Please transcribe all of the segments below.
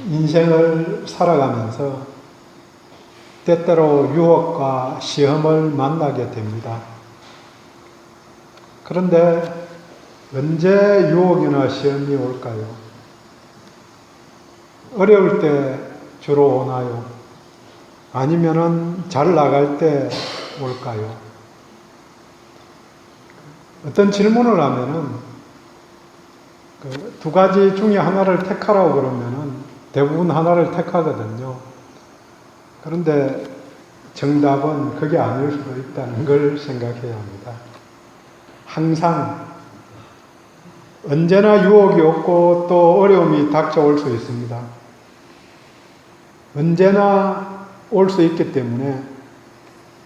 인생을 살아가면서 때때로 유혹과 시험을 만나게 됩니다. 그런데 언제 유혹이나 시험이 올까요? 어려울 때 주로 오나요? 아니면은 잘 나갈 때 올까요? 어떤 질문을 하면은 두 가지 중에 하나를 택하라고 그러면은 대부분 하나를 택하거든요. 그런데 정답은 그게 아닐 수도 있다는 걸 생각해야 합니다. 항상 언제나 유혹이 없고 또 어려움이 닥쳐올 수 있습니다. 언제나 올 수 있기 때문에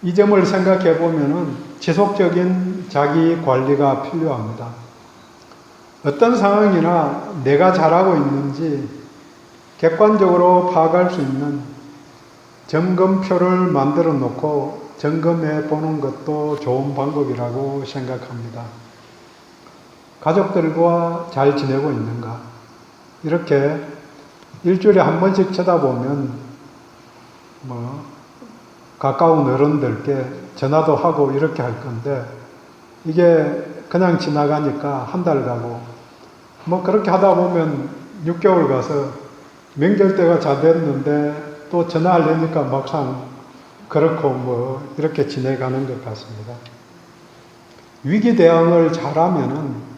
이 점을 생각해 보면은 지속적인 자기 관리가 필요합니다. 어떤 상황이나 내가 잘하고 있는지 객관적으로 파악할 수 있는 점검표를 만들어 놓고 점검해 보는 것도 좋은 방법이라고 생각합니다. 가족들과 잘 지내고 있는가? 이렇게 일주일에 한 번씩 쳐다보면 가까운 어른들께 전화도 하고 이렇게 할 건데 이게 그냥 지나가니까 한 달 가고 그렇게 하다 보면 6개월 가서 명절 때가 다 됐는데 또 전화하려니까 막상 그렇고 이렇게 지내가는 것 같습니다. 위기 대응을 잘하면은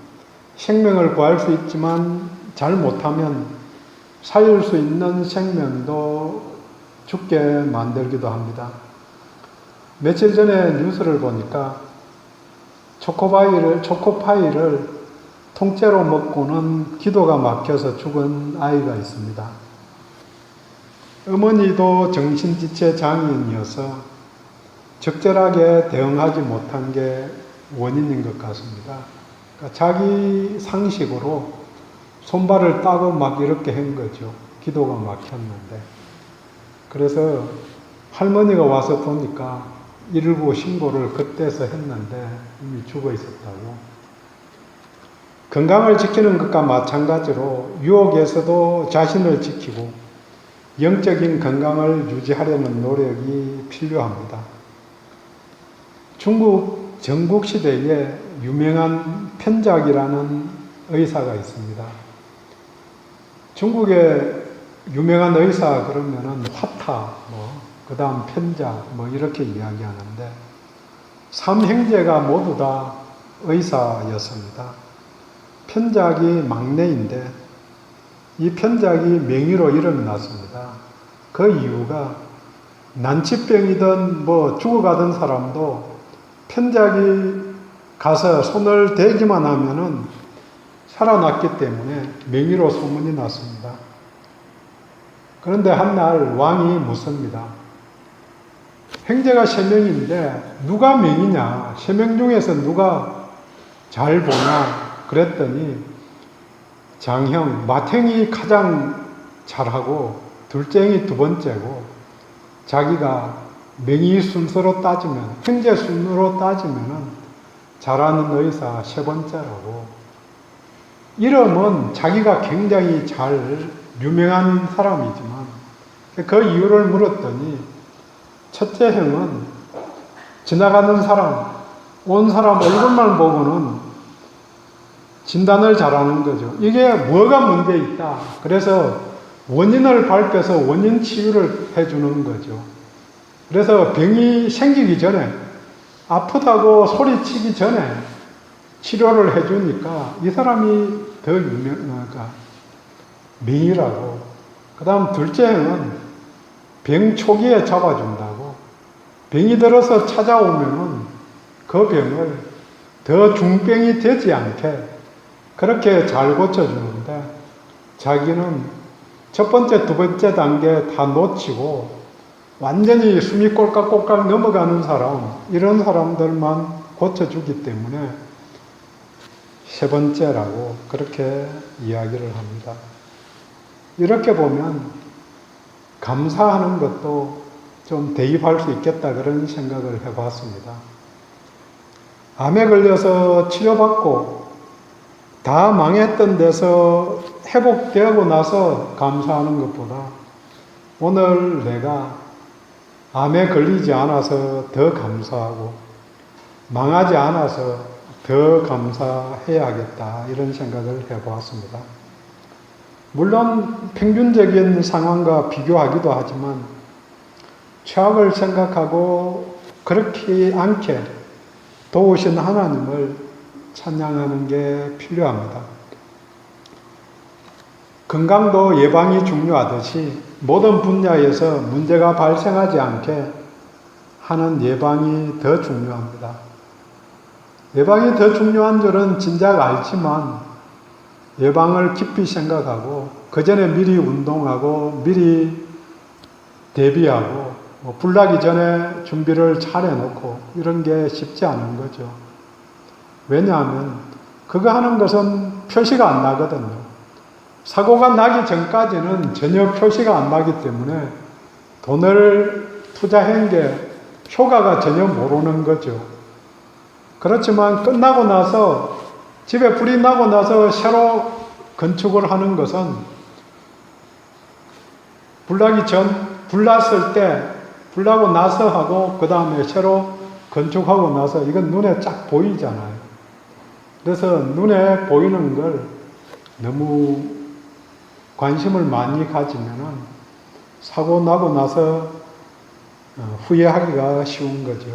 생명을 구할 수 있지만 잘 못하면 살릴 수 있는 생명도 죽게 만들기도 합니다. 며칠 전에 뉴스를 보니까 초코파이를 통째로 먹고는 기도가 막혀서 죽은 아이가 있습니다. 어머니도 정신지체 장애인이어서 적절하게 대응하지 못한 게 원인인 것 같습니다. 그러니까 자기 상식으로 손발을 따고 막 이렇게 한 거죠. 기도가 막혔는데. 그래서 할머니가 와서 보니까 119 신고를 그때서 했는데 이미 죽어 있었다고. 건강을 지키는 것과 마찬가지로 유혹에서도 자신을 지키고 영적인 건강을 유지하려는 노력이 필요합니다. 중국 전국시대에 유명한 편작이라는 의사가 있습니다. 중국의 유명한 의사 그러면은 화타, 그 다음 편작, 이렇게 이야기하는데, 삼형제가 모두 다 의사였습니다. 편작이 막내인데, 이 편작이 명의로 이름이 났습니다. 그 이유가 난치병이든 죽어가던 사람도 편작이 가서 손을 대기만 하면은 살아났기 때문에 명의로 소문이 났습니다. 그런데 한날 왕이 묻습니다. 형제가 3명인데 누가 명이냐? 3명 중에서 누가 잘 보냐? 그랬더니 장형, 맏형이 가장 잘하고 둘째 형이 2번째고 자기가 명의 순서로 따지면, 형제 순으로 따지면은 잘하는 의사 3번째라고. 이름은 자기가 굉장히 잘 유명한 사람이지만 그 이유를 물었더니 첫째 형은 지나가는 사람, 온 사람 얼굴만 보고는 진단을 잘하는 거죠. 이게 뭐가 문제 있다. 그래서 원인을 밝혀서 원인 치유를 해주는 거죠. 그래서 병이 생기기 전에, 아프다고 소리치기 전에 치료를 해주니까 이 사람이 더 명의라고. 그 다음 둘째 형은 병 초기에 잡아준다고. 병이 들어서 찾아오면은 그 병을 더 중병이 되지 않게 그렇게 잘 고쳐주는데, 자기는 첫 번째, 2번째 단계 다 놓치고 완전히 숨이 꼴깍꼴깍 넘어가는 사람, 이런 사람들만 고쳐주기 때문에 3번째라고 그렇게 이야기를 합니다. 이렇게 보면 감사하는 것도 좀 대입할 수 있겠다, 그런 생각을 해봤습니다. 암에 걸려서 치료받고 다 망했던 데서 회복되고 나서 감사하는 것보다 오늘 내가 암에 걸리지 않아서 더 감사하고 망하지 않아서 더 감사해야겠다 이런 생각을 해보았습니다. 물론 평균적인 상황과 비교하기도 하지만 최악을 생각하고 그렇게 않게 도우신 하나님을 찬양하는 게 필요합니다. 건강도 예방이 중요하듯이 모든 분야에서 문제가 발생하지 않게 하는 예방이 더 중요합니다. 예방이 더 중요한 줄은 진작 알지만 예방을 깊이 생각하고 그 전에 미리 운동하고 미리 대비하고 불나기 전에 준비를 잘 해놓고 이런 게 쉽지 않은 거죠. 왜냐하면 그거 하는 것은 표시가 안 나거든요. 사고가 나기 전까지는 전혀 표시가 안 나기 때문에 돈을 투자한 게 효과가 전혀 모르는 거죠. 그렇지만 끝나고 나서 집에 불이 나고 나서 새로 건축을 하는 것은 불나기 전, 불났을 때, 불나고 나서 하고 그 다음에 새로 건축하고 나서 이건 눈에 쫙 보이잖아요. 그래서 눈에 보이는 걸 너무 관심을 많이 가지면은 사고 나고 나서 후회하기가 쉬운 거죠.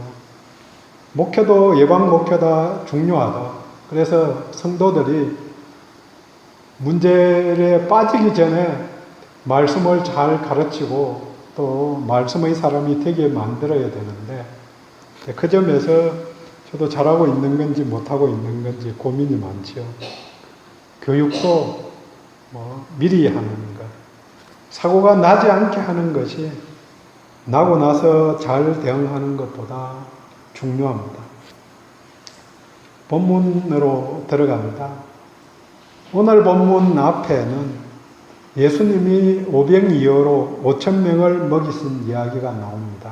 목회도 예방 목회다 중요하다. 그래서 성도들이 문제에 빠지기 전에 말씀을 잘 가르치고 또 말씀의 사람이 되게 만들어야 되는데 그 점에서 저도 잘하고 있는 건지 못하고 있는 건지 고민이 많죠. 교육도 미리 하는 것, 사고가 나지 않게 하는 것이 나고 나서 잘 대응하는 것보다 중요합니다. 본문으로 들어갑니다. 오늘 본문 앞에는 예수님이 오병이어로 5,000명을 먹이신 이야기가 나옵니다.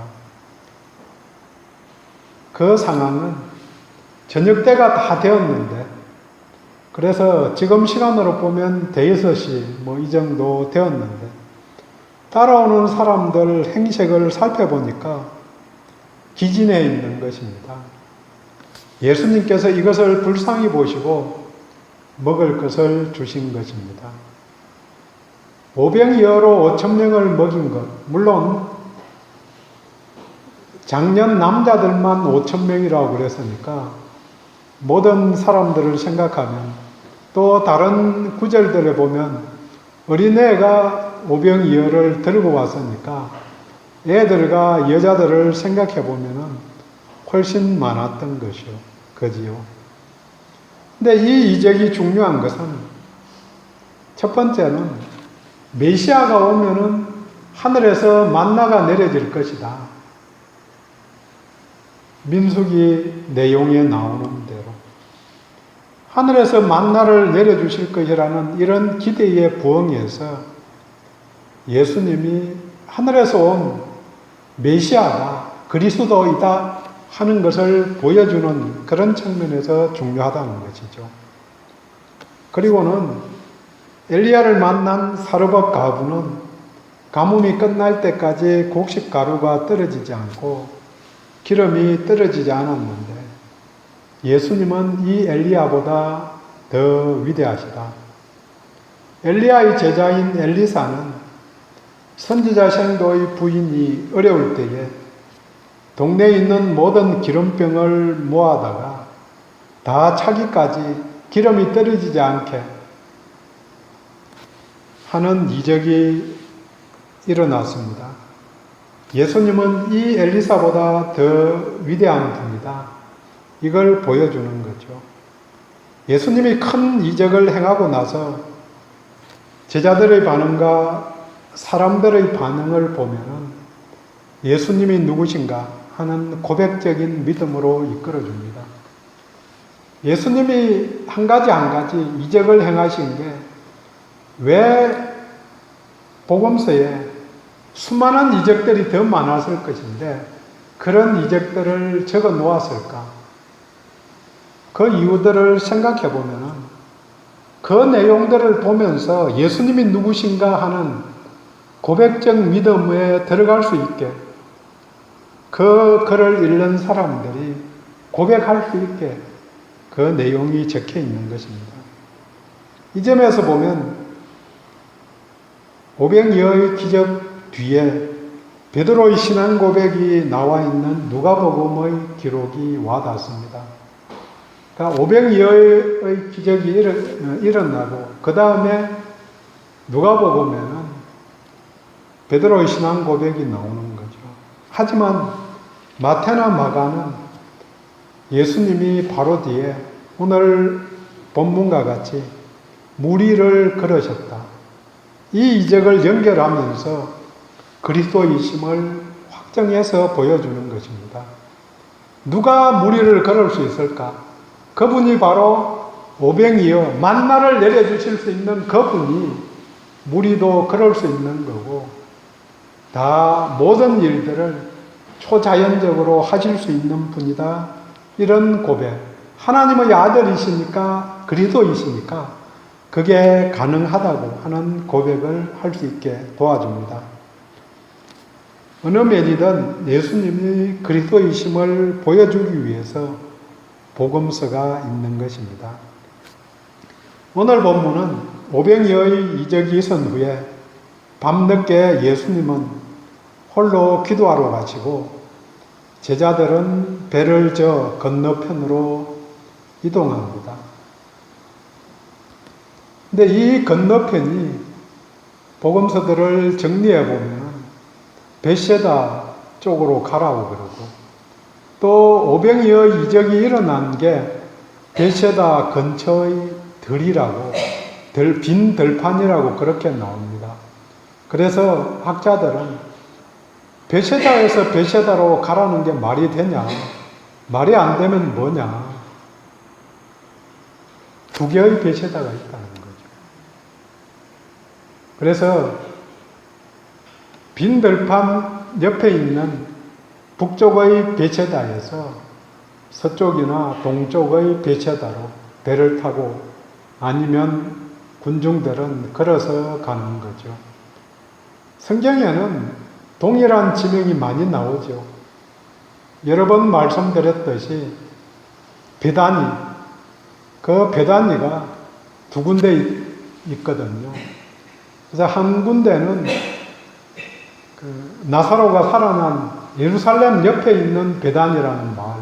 그 상황은 저녁 때가 다 되었는데, 그래서 지금 시간으로 보면 5시 이 정도 되었는데, 따라오는 사람들 행색을 살펴보니까 기진해 있는 것입니다. 예수님께서 이것을 불쌍히 보시고 먹을 것을 주신 것입니다. 오병이어로 5,000명을 먹인 것, 물론 작년 남자들만 5,000명이라고 그랬으니까 모든 사람들을 생각하면 또 다른 구절들에 보면 어린애가 오병이어를 들고 왔으니까 애들과 여자들을 생각해 보면은 훨씬 많았던 거지요. 근데 이 이적이 중요한 것은 첫 번째는 메시아가 오면은 하늘에서 만나가 내려질 것이다. 민수기 내용에 나오는 대로 하늘에서 만나를 내려주실 것이라는 이런 기대에 부응해서 예수님이 하늘에서 온 메시아다, 그리스도이다 하는 것을 보여주는 그런 측면에서 중요하다는 것이죠. 그리고는 엘리야를 만난 사르밧 가부는 가뭄이 끝날 때까지 곡식 가루가 떨어지지 않고 기름이 떨어지지 않았는데 예수님은 이 엘리야보다 더 위대하시다. 엘리야의 제자인 엘리사는 선지자 생도의 부인이 어려울 때에 동네에 있는 모든 기름병을 모아다가 다 차기까지 기름이 떨어지지 않게 하는 이적이 일어났습니다. 예수님은 이 엘리사보다 더 위대한 분이다. 이걸 보여주는 거죠. 예수님이 큰 이적을 행하고 나서 제자들의 반응과 사람들의 반응을 보면은 예수님이 누구신가 하는 고백적인 믿음으로 이끌어줍니다. 예수님이 한 가지 이적을 행하신 게 왜 복음서에 수많은 이적들이 더 많았을 것인데 그런 이적들을 적어 놓았을까? 그 이유들을 생각해 보면은 그 내용들을 보면서 예수님이 누구신가 하는 고백적 믿음에 들어갈 수 있게 그 글을 읽는 사람들이 고백할 수 있게 그 내용이 적혀 있는 것입니다. 이 점에서 보면 오병이어의 기적 뒤에 베드로의 신앙 고백이 나와 있는 누가복음의 기록이 와닿습니다. 그러니까 오병이어의 기적이 일어나고 그 다음에 누가복음에는 베드로의 신앙 고백이 나오는 거죠. 하지만 마태나 마가는 예수님이 바로 뒤에 오늘 본문과 같이 무리를 걸으셨다. 이 이적을 연결하면서 그리스도이심을 확정해서 보여주는 것입니다. 누가 무리를 걸을 수 있을까? 그분이 바로 오병이어 만나를 내려주실 수 있는 그분이 무리도 걸을 수 있는 거고 다 모든 일들을 초자연적으로 하실 수 있는 분이다. 이런 고백. 하나님의 아들이시니까 그리스도이시니까 그게 가능하다고 하는 고백을 할 수 있게 도와줍니다. 어느 면이든 예수님이 그리스도이심을 보여주기 위해서 복음서가 있는 것입니다. 오늘 본문은 오병이어의 이적이 있은 후에 밤늦게 예수님은 홀로 기도하러 가시고 제자들은 배를 저 건너편으로 이동합니다. 근데 이 건너편이 복음서들을 정리해 보면 벳세다 쪽으로 가라고 그러고 또 오병이어 이적이 일어난 게 벳세다 근처의 들이라고 빈 들판이라고 그렇게 나옵니다. 그래서 학자들은 벳세다에서 벳세다로 가라는 게 말이 되냐? 말이 안 되면 뭐냐? 두 개의 벳세다가 있다는 거죠. 그래서 빈 들판 옆에 있는 북쪽의 벳세다에서 서쪽이나 동쪽의 벳세다로 배를 타고 아니면 군중들은 걸어서 가는 거죠. 성경에는 동일한 지명이 많이 나오죠. 여러 번 말씀드렸듯이 베다니, 그 베다니가 두 군데 있거든요. 그래서 한 군데는 나사로가 살아난 예루살렘 옆에 있는 베단이라는 마을,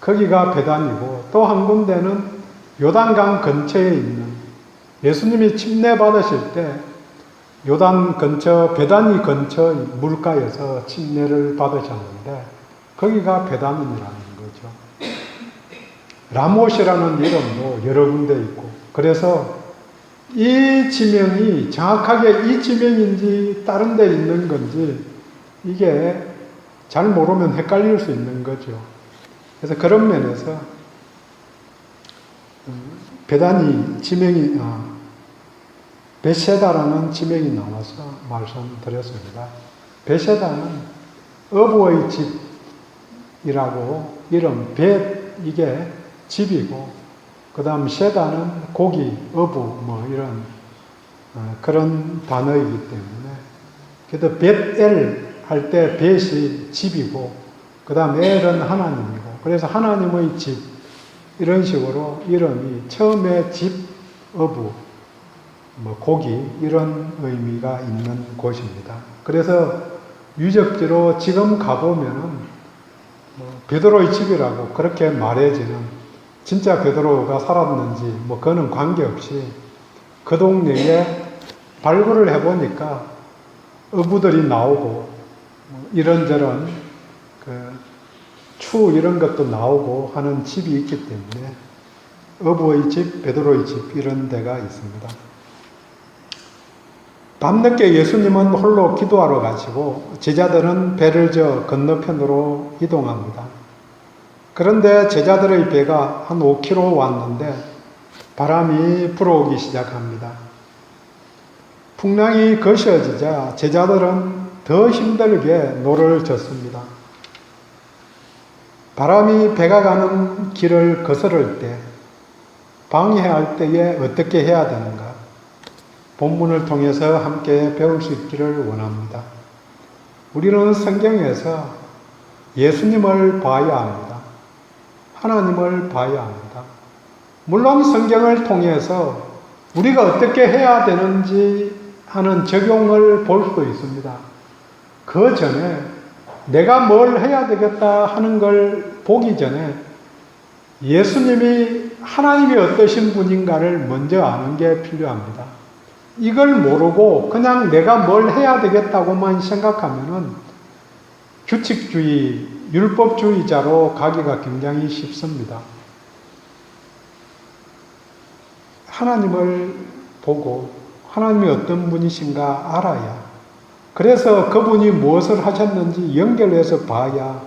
거기가 베단이고 또 한 군데는 요단강 근처에 있는 예수님이 침례 받으실 때 요단 근처 베다니 근처 물가에서 침례를 받으셨는데 거기가 베다니라는 거죠. 라못이라는 이름도 여러 군데 있고 그래서 이 지명이 정확하게 이 지명인지 다른 데 있는 건지 이게 잘 모르면 헷갈릴 수 있는 거죠. 그래서 그런 면에서 베다니 지명이 벳세다라는 지명이 나와서 말씀드렸습니다. 벳세다는 어부의 집이라고 이름 이게 집이고 그 다음 세다는 고기, 어부, 뭐 이런 그런 단어이기 때문에 그래도 벳엘 할 때 벳이 집이고 그 다음 엘은 하나님이고 그래서 하나님의 집 이런 식으로 이름이 처음에 집, 어부, 뭐 고기 이런 의미가 있는 곳입니다. 그래서 유적지로 지금 가보면은 베드로의 집이라고 그렇게 말해지는 진짜 베드로가 살았는지 뭐 그거는 관계없이 그 동네에 발굴을 해보니까 어부들이 나오고 이런저런 추 이런 것도 나오고 하는 집이 있기 때문에 어부의 집, 베드로의 집 이런 데가 있습니다. 밤늦게 예수님은 홀로 기도하러 가시고 제자들은 배를 저 건너편으로 이동합니다. 그런데 제자들의 배가 한 5km 왔는데 바람이 불어오기 시작합니다. 풍랑이 거세지자 제자들은 더 힘들게 노를 젓습니다. 바람이 배가 가는 길을 거스를 때 방해할 때에 어떻게 해야 되는가? 본문을 통해서 함께 배울 수 있기를 원합니다. 우리는 성경에서 예수님을 봐야 합니다. 하나님을 봐야 합니다. 물론 성경을 통해서 우리가 어떻게 해야 되는지 하는 적용을 볼 수도 있습니다. 그 전에 내가 뭘 해야 되겠다 하는 걸 보기 전에 예수님이 하나님이 어떠신 분인가를 먼저 아는 게 필요합니다. 이걸 모르고 그냥 내가 뭘 해야 되겠다고만 생각하면은 규칙주의, 율법주의자로 가기가 굉장히 쉽습니다. 하나님을 보고 하나님이 어떤 분이신가 알아야, 그래서 그분이 무엇을 하셨는지 연결해서 봐야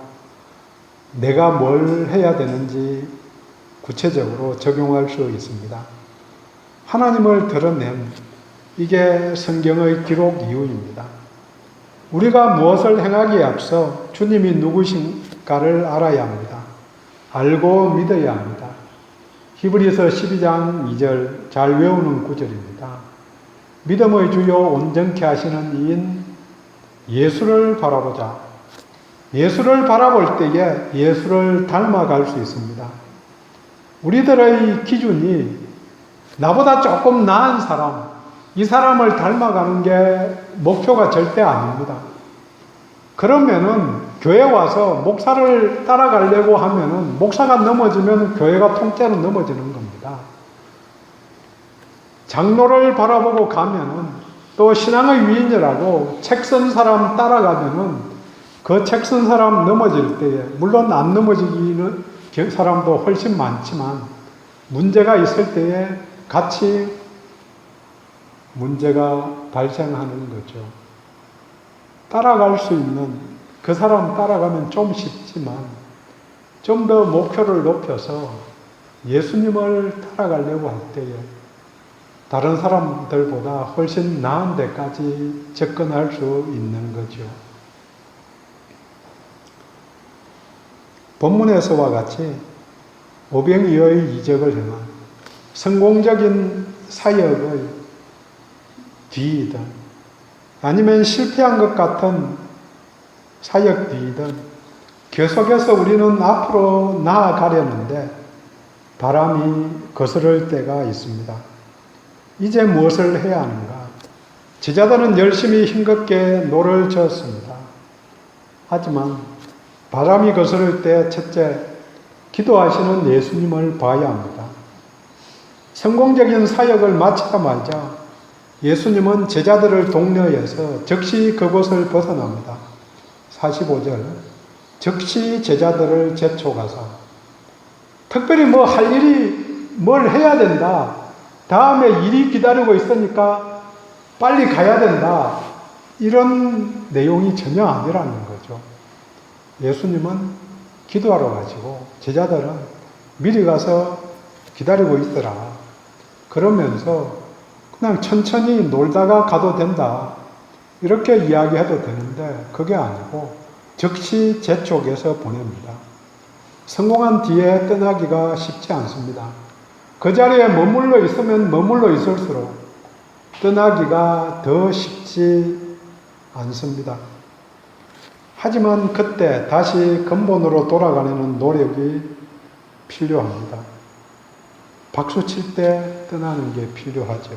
내가 뭘 해야 되는지 구체적으로 적용할 수 있습니다. 하나님을 드러낸 이게 성경의 기록 이유입니다. 우리가 무엇을 행하기에 앞서 주님이 누구신가를 알아야 합니다. 알고 믿어야 합니다. 히브리서 12장 2절 잘 외우는 구절입니다. 믿음의 주요 온전케 하시는 이인 예수를 바라보자. 예수를 바라볼 때에 예수를 닮아갈 수 있습니다. 우리들의 기준이 나보다 조금 나은 사람, 이 사람을 닮아가는 게 목표가 절대 아닙니다. 그러면은 교회 와서 목사를 따라가려고 하면은 목사가 넘어지면 교회가 통째로 넘어지는 겁니다. 장로를 바라보고 가면은 또 신앙의 위인이라고 책 쓴 사람 따라가면은 그 책 쓴 사람 넘어질 때에, 물론 안 넘어지기는 사람도 훨씬 많지만 문제가 있을 때에 같이 문제가 발생하는 거죠. 따라갈 수 있는 그 사람 따라가면 좀 쉽지만 좀 더 목표를 높여서 예수님을 따라가려고 할 때에 다른 사람들보다 훨씬 나은 데까지 접근할 수 있는 거죠. 본문에서와 같이 오병이어의 이적을 행한 성공적인 사역의 뒤이든 아니면 실패한 것 같은 사역 뒤이든 계속해서 우리는 앞으로 나아가려는데 바람이 거스를 때가 있습니다. 이제 무엇을 해야 하는가? 제자들은 열심히 힘겹게 노를 저었습니다. 하지만 바람이 거스를 때 첫째, 기도하시는 예수님을 봐야 합니다. 성공적인 사역을 마치자마자 예수님은 제자들을 독려해서 즉시 그곳을 벗어납니다. 45절, 즉시 제자들을 제쳐가사, 특별히 뭐 할 일이 뭘 해야 된다, 다음에 일이 기다리고 있으니까 빨리 가야 된다, 이런 내용이 전혀 아니라는 거죠. 예수님은 기도하러 가시고 제자들은 미리 가서 기다리고 있더라. 그러면서 그냥 천천히 놀다가 가도 된다, 이렇게 이야기해도 되는데 그게 아니고 즉시 재촉해서 보냅니다. 성공한 뒤에 떠나기가 쉽지 않습니다. 그 자리에 머물러 있으면 머물러 있을수록 떠나기가 더 쉽지 않습니다. 하지만 그때 다시 근본으로 돌아가려는 노력이 필요합니다. 박수 칠 때 떠나는 게 필요하죠.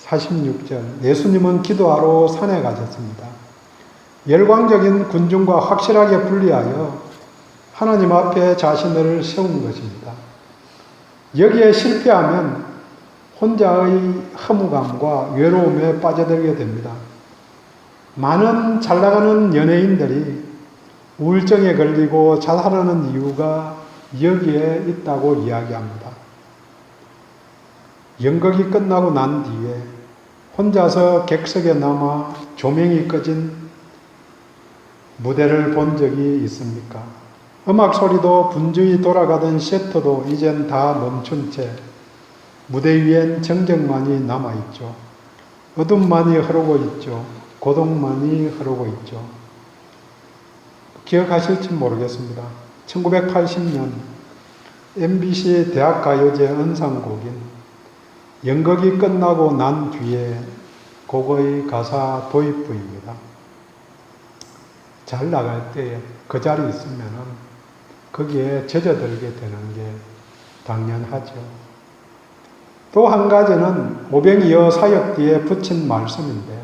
46절, 예수님은 기도하러 산에 가셨습니다. 열광적인 군중과 확실하게 분리하여 하나님 앞에 자신을 세운 것입니다. 여기에 실패하면 혼자의 허무감과 외로움에 빠져들게 됩니다. 많은 잘 나가는 연예인들이 우울증에 걸리고 자살하는 이유가 여기에 있다고 이야기합니다. 연극이 끝나고 난 뒤에 혼자서 객석에 남아 조명이 꺼진 무대를 본 적이 있습니까? 음악 소리도 분주히 돌아가던 셔터도 이젠 다 멈춘 채 무대 위엔 정적만이 남아있죠. 어둠만이 흐르고 있죠. 고독만이 흐르고 있죠. 기억하실지 모르겠습니다. 1980년 MBC 대학가요제 은상곡인 연극이 끝나고 난 뒤에 곡의 가사 도입부입니다. 잘 나갈 때 그 자리에 있으면 거기에 젖어들게 되는 게 당연하죠. 또 한 가지는 오병이어 사역 뒤에 붙인 말씀인데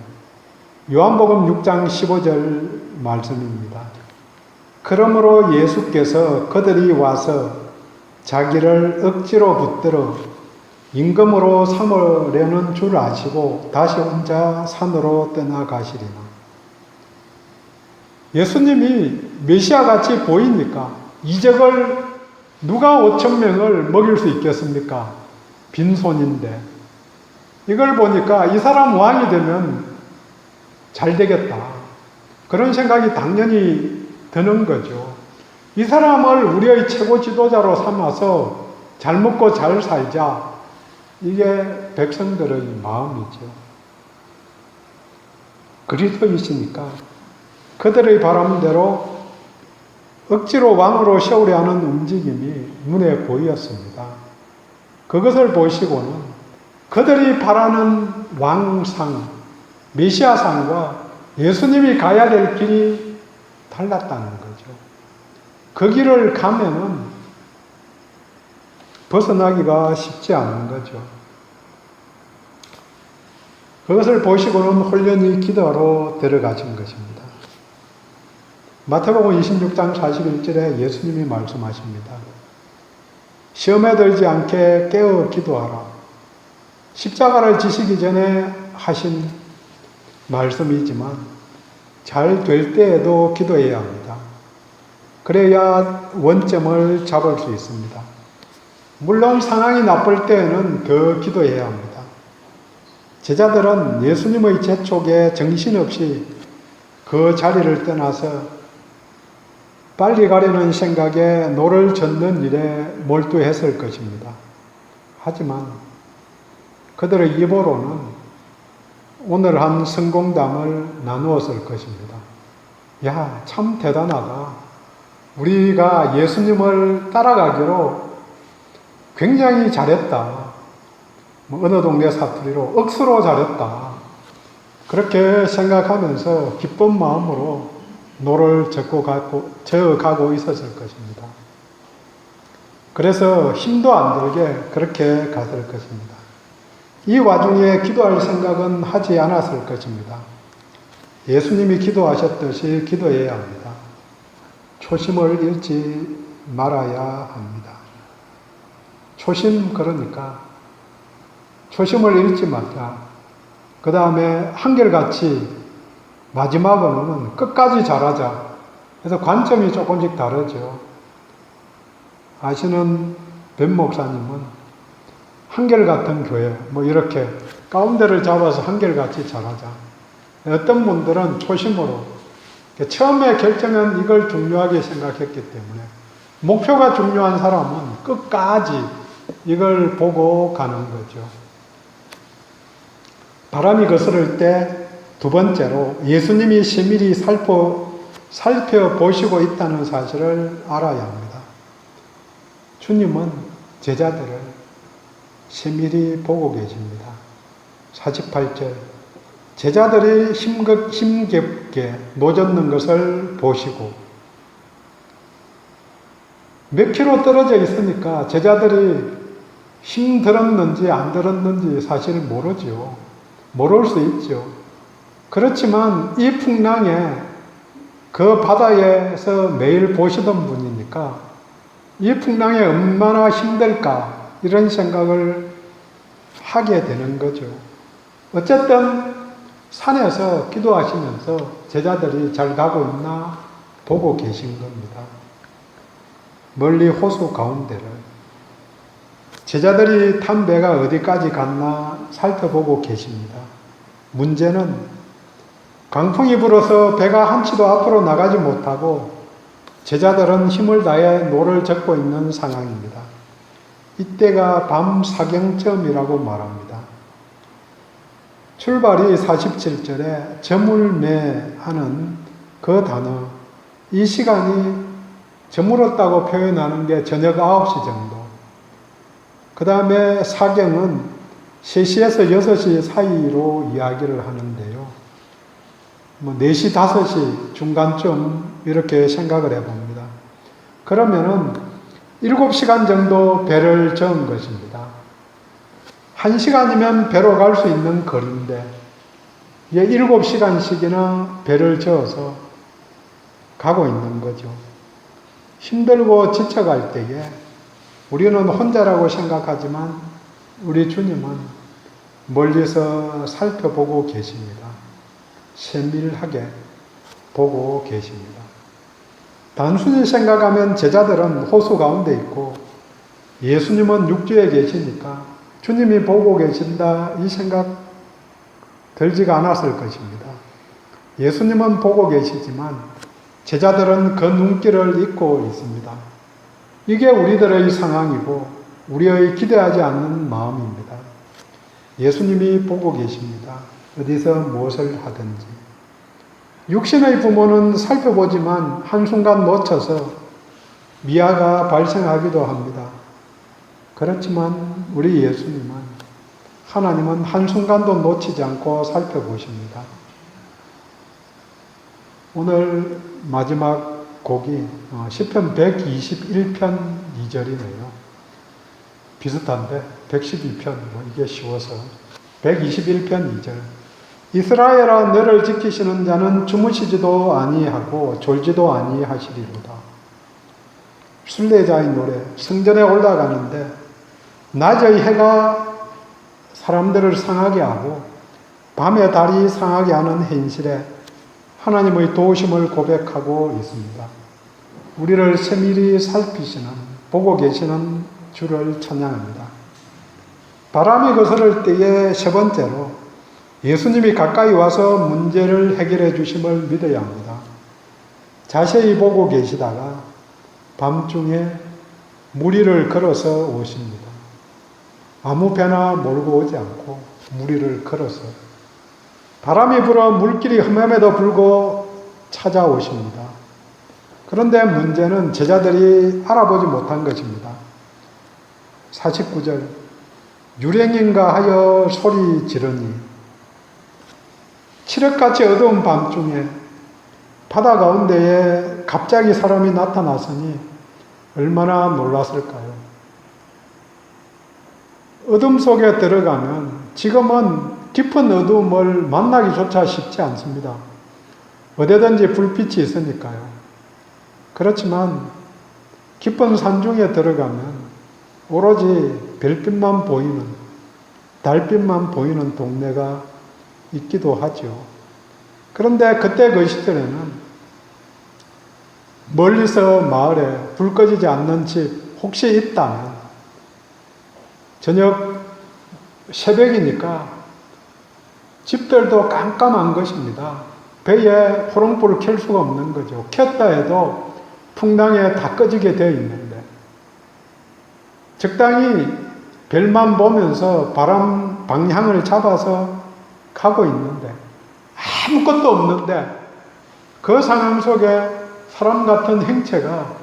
요한복음 6장 15절 말씀입니다. 그러므로 예수께서 그들이 와서 자기를 억지로 붙들어 임금으로 삼으려는 줄 아시고 다시 혼자 산으로 떠나가시리나. 예수님이 메시아같이 보이니까 이적을 누가 5,000명을 먹일 수 있겠습니까? 빈손인데. 이걸 보니까 이 사람 왕이 되면 잘 되겠다. 그런 생각이 당연히 드는 거죠. 이 사람을 우리의 최고 지도자로 삼아서 잘 먹고 잘 살자. 이게 백성들의 마음이죠. 그리스도이시니까 그들의 바람대로 억지로 왕으로 세우려 하는 움직임이 눈에 보였습니다. 그것을 보시고는 그들이 바라는 왕상, 메시아상과 예수님이 가야 될 길이 달랐다는 거죠. 그 길을 가면은 벗어나기가 쉽지 않은 거죠. 그것을 보시고는 홀연히 기도하러 들어가신 것입니다. 마태복음 26장 41절에 예수님이 말씀하십니다. 시험에 들지 않게 깨어 기도하라. 십자가를 지시기 전에 하신 말씀이지만 잘 될 때에도 기도해야 합니다. 그래야 원점을 잡을 수 있습니다. 물론 상황이 나쁠 때에는 더 기도해야 합니다. 제자들은 예수님의 재촉에 정신없이 그 자리를 떠나서 빨리 가려는 생각에 노를 젓는 일에 몰두했을 것입니다. 하지만 그들의 입으로는 오늘 한 성공담을 나누었을 것입니다. 야, 참 대단하다. 우리가 예수님을 따라가기로 굉장히 잘했다. 어느 동네 사투리로 억수로 잘했다. 그렇게 생각하면서 기쁜 마음으로 노를 저어가고 있었을 것입니다. 그래서 힘도 안 들게 그렇게 갔을 것입니다. 이 와중에 기도할 생각은 하지 않았을 것입니다. 예수님이 기도하셨듯이 기도해야 합니다. 초심을 잃지 말아야 합니다. 초심, 그러니까 초심을 잃지 말자. 그 다음에 한결같이 마지막으로는 끝까지 잘하자. 그래서 관점이 조금씩 다르죠. 아시는 벤 목사님은 한결같은 교회, 이렇게 가운데를 잡아서 한결같이 잘하자. 어떤 분들은 초심으로 처음에 결정은 이걸 중요하게 생각했기 때문에 목표가 중요한 사람은 끝까지 이걸 보고 가는 거죠. 바람이 거스를 때 두 번째로 예수님이 세밀히 살펴보시고 있다는 사실을 알아야 합니다. 주님은 제자들을 세밀히 보고 계십니다. 48절 제자들이 힘겹게 노젓는 것을 보시고 몇 킬로 떨어져 있으니까 제자들이 힘 들었는지 안 들었는지 사실 모르죠. 모를 수 있죠. 그렇지만 이 풍랑에 그 바다에서 매일 보시던 분이니까 이 풍랑에 얼마나 힘들까 이런 생각을 하게 되는 거죠. 어쨌든 산에서 기도하시면서 제자들이 잘 가고 있나 보고 계신 겁니다. 멀리 호수 가운데를 제자들이 탄 배가 어디까지 갔나 살펴보고 계십니다. 문제는 강풍이 불어서 배가 한치도 앞으로 나가지 못하고 제자들은 힘을 다해 노를 젓고 있는 상황입니다. 이때가 밤 사경쯤이라고 말합니다. 출발이 47절에 저물매 하는 그 단어, 이 시간이 저물었다고 표현하는 게 저녁 9시 정도. 그 다음에 사경은 3시에서 6시 사이로 이야기를 하는데요. 4시, 5시 중간쯤 이렇게 생각을 해봅니다. 그러면은 7시간 정도 배를 저은 것입니다. 1시간이면 배로 갈 수 있는 거리인데 7시간씩이나 배를 저어서 가고 있는 거죠. 힘들고 지쳐갈 때에 우리는 혼자라고 생각하지만 우리 주님은 멀리서 살펴보고 계십니다. 세밀하게 보고 계십니다. 단순히 생각하면 제자들은 호수 가운데 있고 예수님은 육지에 계시니까 주님이 보고 계신다 이 생각 들지가 않았을 것입니다. 예수님은 보고 계시지만 제자들은 그 눈길을 잊고 있습니다. 이게 우리들의 상황이고 우리의 기대하지 않는 마음입니다. 예수님이 보고 계십니다. 어디서 무엇을 하든지. 육신의 부모는 살펴보지만 한순간 놓쳐서 미아가 발생하기도 합니다. 그렇지만 우리 예수님은, 하나님은 한순간도 놓치지 않고 살펴보십니다. 오늘 마지막 곡이 시편 121편 2절이네요. 비슷한데 112편, 이게 쉬워서 121편 2절. 이스라엘아 너를 지키시는 자는 주무시지도 아니하고 졸지도 아니하시리로다. 순례자의 노래, 성전에 올라가는데 낮의 해가 사람들을 상하게 하고 밤에 달이 상하게 하는 현실에 하나님의 도우심을 고백하고 있습니다. 우리를 세밀히 살피시는, 보고 계시는 주를 찬양합니다. 바람이 거스를 때에 세 번째로 예수님이 가까이 와서 문제를 해결해 주심을 믿어야 합니다. 자세히 보고 계시다가 밤중에 무리를 걸어서 오십니다. 아무 배나 몰고 오지 않고 무리를 걸어서 바람이 불어 물길이 험함에도 불고 찾아오십니다. 그런데 문제는 제자들이 알아보지 못한 것입니다. 49절 유령인가 하여 소리 지르니 칠흑같이 어두운 밤중에 바다 가운데에 갑자기 사람이 나타났으니 얼마나 놀랐을까요? 어둠 속에 들어가면 지금은 깊은 어둠을 만나기조차 쉽지 않습니다. 어디든지 불빛이 있으니까요. 그렇지만 깊은 산중에 들어가면 오로지 별빛만 보이는, 달빛만 보이는 동네가 있기도 하죠. 그런데 그때 그 시절에는 멀리서 마을에 불 꺼지지 않는 집 혹시 있다면 저녁 새벽이니까 집들도 깜깜한 것입니다. 배에 호롱불을 켤 수가 없는 거죠. 켰다 해도 풍당에 다 꺼지게 되어 있는데 적당히 별만 보면서 바람 방향을 잡아서 가고 있는데 아무것도 없는데 그 상황 속에 사람 같은 행체가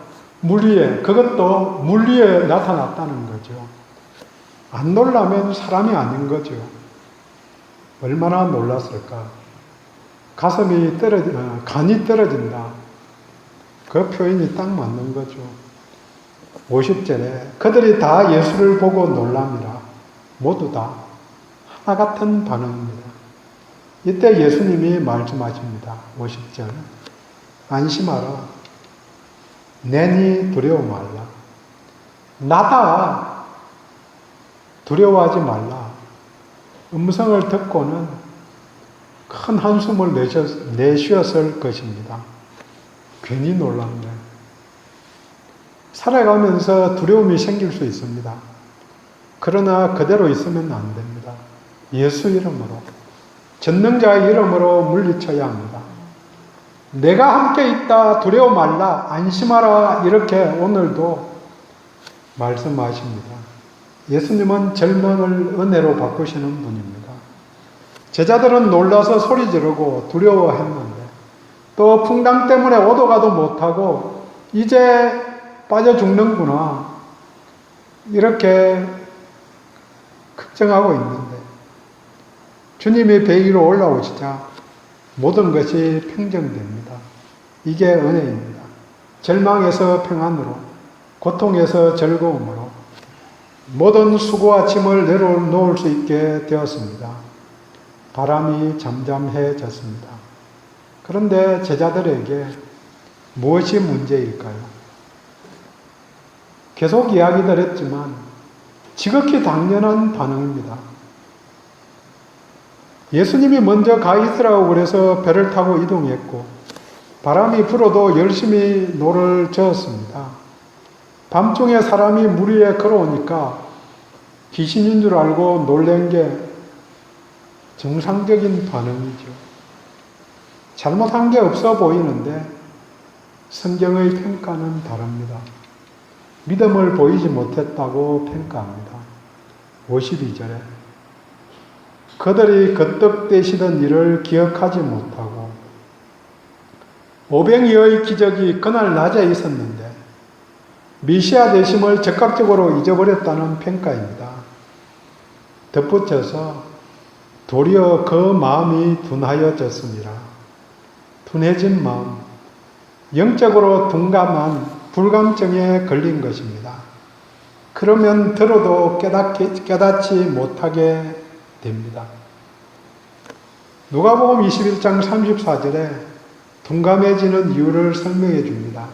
물 위에, 그것도 물 위에 나타났다는 거죠. 안 놀라면 사람이 아닌 거죠. 얼마나 놀랐을까. 간이 떨어진다. 그 표현이 딱 맞는 거죠. 50절에 그들이 다 예수를 보고 놀랍니다. 모두 다 하나 같은 반응입니다. 이때 예수님이 말씀하십니다. 50절 안심하라. 내니 두려워 말라. 나다. 두려워하지 말라. 음성을 듣고는 큰 한숨을 내쉬었을 것입니다. 괜히 놀랐네. 살아가면서 두려움이 생길 수 있습니다. 그러나 그대로 있으면 안 됩니다. 예수 이름으로, 전능자의 이름으로 물리쳐야 합니다. 내가 함께 있다, 두려워 말라, 안심하라, 이렇게 오늘도 말씀하십니다. 예수님은 절망을 은혜로 바꾸시는 분입니다. 제자들은 놀라서 소리 지르고 두려워했는데 또 풍랑 때문에 오도 가도 못하고 이제 빠져 죽는구나, 이렇게 걱정하고 있는데 주님이 배 위로 올라오시자 모든 것이 평정됩니다. 이게 은혜입니다. 절망에서 평안으로, 고통에서 즐거움으로 모든 수고와 짐을 내려놓을 수 있게 되었습니다. 바람이 잠잠해졌습니다. 그런데 제자들에게 무엇이 문제일까요? 계속 이야기를 했지만 지극히 당연한 반응입니다. 예수님이 먼저 가 있으라고 그래서 배를 타고 이동했고 바람이 불어도 열심히 노를 저었습니다. 밤중에 사람이 물 위에 걸어오니까 귀신인 줄 알고 놀란 게 정상적인 반응이죠. 잘못한 게 없어 보이는데 성경의 평가는 다릅니다. 믿음을 보이지 못했다고 평가합니다. 52절에 그들이 거떡대시던 일을 기억하지 못하고 오병이어의 기적이 그날 낮에 있었는데 메시아 되심을 적극적으로 잊어버렸다는 평가입니다. 덧붙여서 도리어 그 마음이 둔하여졌습니다. 둔해진 마음, 영적으로 둔감한 불감증에 걸린 것입니다. 그러면 들어도 깨닫지 못하게 됩니다. 누가복음 21장 34절에 둔감해지는 이유를 설명해 줍니다.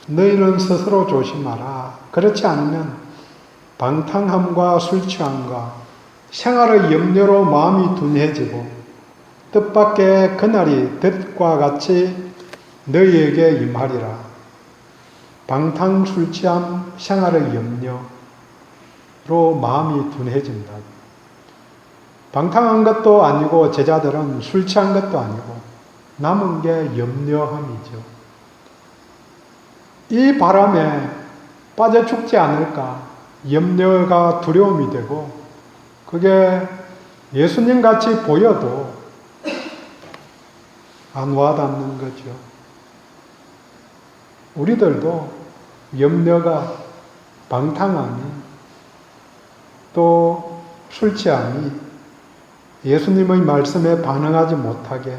너희는 스스로 조심하라. 그렇지 않으면 방탕함과 술 취함과 생활의 염려로 마음이 둔해지고 뜻밖의 그날이 덫과 같이 너희에게 임하리라. 방탕, 술 취함, 생활의 염려로 마음이 둔해진다. 방탕한 것도 아니고 제자들은 술 취한 것도 아니고 남은 게 염려함이죠. 이 바람에 빠져 죽지 않을까 염려가 두려움이 되고 그게 예수님 같이 보여도 안 와닿는 거죠. 우리들도 염려가, 방탕함이, 또 술 취함이 예수님의 말씀에 반응하지 못하게,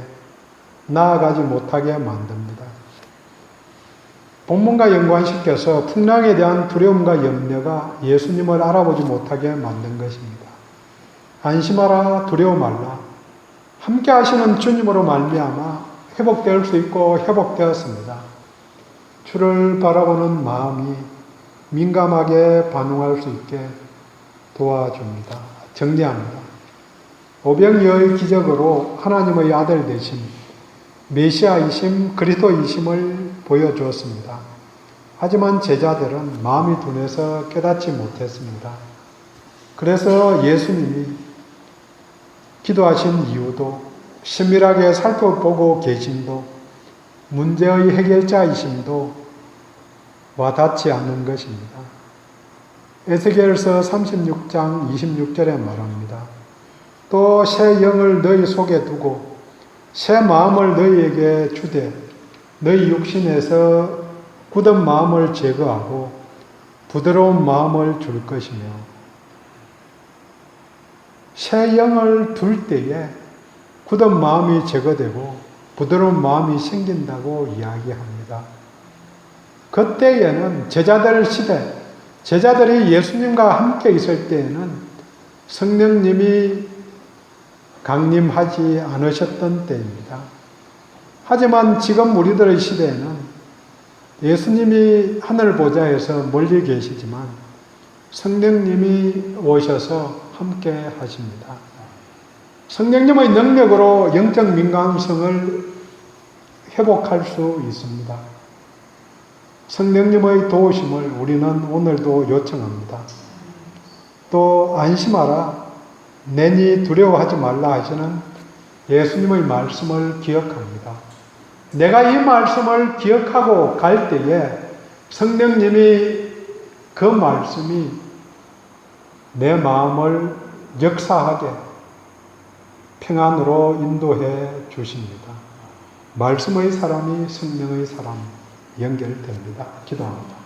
나아가지 못하게 만듭니다. 본문과 연관시켜서 풍랑에 대한 두려움과 염려가 예수님을 알아보지 못하게 만든 것입니다. 안심하라, 두려워 말라. 함께 하시는 주님으로 말미암아 회복될 수 있고 회복되었습니다. 주를 바라보는 마음이 민감하게 반응할 수 있게 도와줍니다. 정리합니다. 오병이어의 기적으로 하나님의 아들 되신 메시아이심 그리스도이심을 보여주었습니다. 하지만 제자들은 마음이 둔해서 깨닫지 못했습니다. 그래서 예수님이 기도하신 이유도 심밀하게 살펴보고 계심도 문제의 해결자이심도 와닿지 않는 것입니다. 에스겔서 36장 26절에 말합니다. 또 새 영을 너희 속에 두고 새 마음을 너희에게 주되 너희 육신에서 굳은 마음을 제거하고 부드러운 마음을 줄 것이며 새 영을 둘 때에 굳은 마음이 제거되고 부드러운 마음이 생긴다고 이야기합니다. 그때에는 제자들 시대, 제자들이 예수님과 함께 있을 때에는 성령님이 강림하지 않으셨던 때입니다. 하지만 지금 우리들의 시대에는 예수님이 하늘 보좌에서 멀리 계시지만 성령님이 오셔서 함께 하십니다. 성령님의 능력으로 영적 민감성을 회복할 수 있습니다. 성령님의 도우심을 우리는 오늘도 요청합니다. 또 안심하라, 내니 두려워하지 말라 하시는 예수님의 말씀을 기억합니다. 내가 이 말씀을 기억하고 갈 때에 성령님이 그 말씀이 내 마음을 역사하게 평안으로 인도해 주십니다. 말씀의 사람이 성령의 사람 연결됩니다. 기도합니다.